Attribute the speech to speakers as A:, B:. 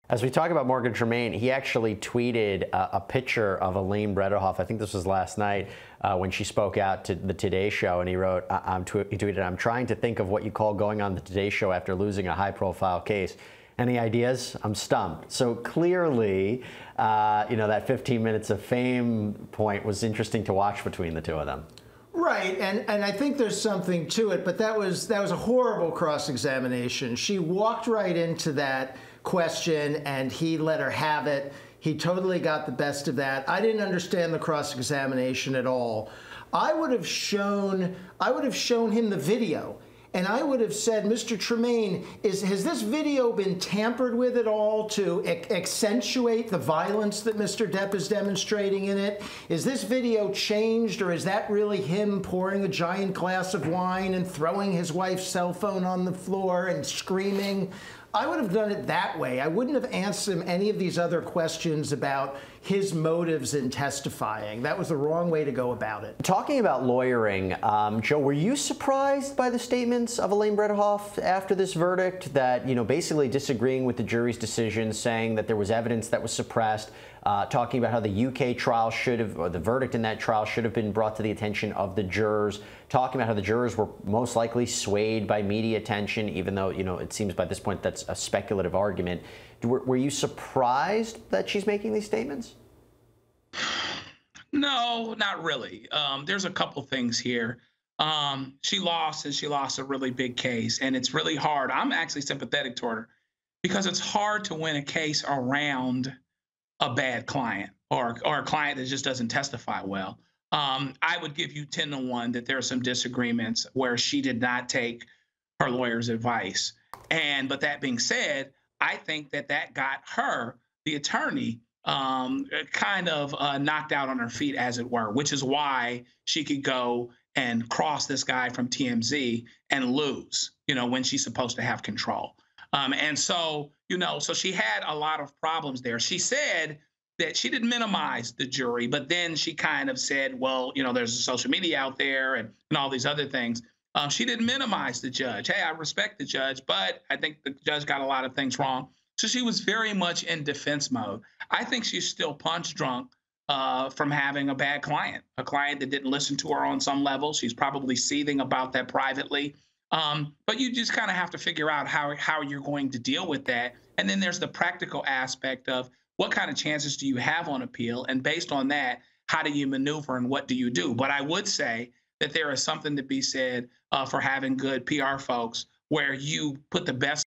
A: As we talk about Morgan Tremaine, he actually tweeted a picture of Elaine Bredehoff. I think this was last night when she spoke out to the Today Show, and he wrote, he tweeted, "I'm trying to think of what you call going on the Today Show after losing a high-profile case. Any ideas? I'm stumped." So clearly, that 15 minutes of fame point was interesting to watch between the two of them.
B: Right, and I think there's something to it, but that was a horrible cross-examination. She walked right into that question, and he let her have it. He totally got the best of that. I didn't understand the cross-examination at all. I would have shown him the video. And I would have said, Mr. Tremaine, has this video been tampered with at all to accentuate the violence that Mr. Depp is demonstrating in it? Is this video changed, or is that really him pouring a giant glass of wine and throwing his wife's cell phone on the floor and screaming? I would have done it that way. I wouldn't have asked him any of these other questions about his motives in testifying. That was the wrong way to go about it.
A: Talking about lawyering, Joe, were you surprised by the statements of Elaine Bredehoff after this verdict that, basically disagreeing with the jury's decision, saying that there was evidence that was suppressed, talking about how the UK trial should have, or the verdict in that trial should have been brought to the attention of the jurors, talking about how the jurors were most likely swayed by media attention, even though, it seems by this point that's a speculative argument. Were you surprised that she's making these statements?
C: No, not really. There's a couple things here. She lost, and she lost a really big case, and it's really hard. I'm actually sympathetic toward her because it's hard to win a case around a bad client or a client that just doesn't testify well. I would give you 10-1 that there are some disagreements where she did not take her lawyer's advice. But that being said, I think that got her, the attorney, kind of knocked out on her feet, as it were, which is why she could go and cross this guy from TMZ and lose, when she's supposed to have control. So she had a lot of problems there. She said that she didn't minimize the jury, but then she kind of said, well, there's social media out there and all these other things. She didn't minimize the judge. Hey, I respect the judge, but I think the judge got a lot of things wrong. So she was very much in defense mode. I think she's still punch drunk from having a bad client, a client that didn't listen to her on some level. She's probably seething about that privately. But you just kind of have to figure out how you're going to deal with that. And then there's the practical aspect of what kind of chances do you have on appeal? And based on that, how do you maneuver and what do you do? But I would say that there is something to be said for having good PR folks where you put the best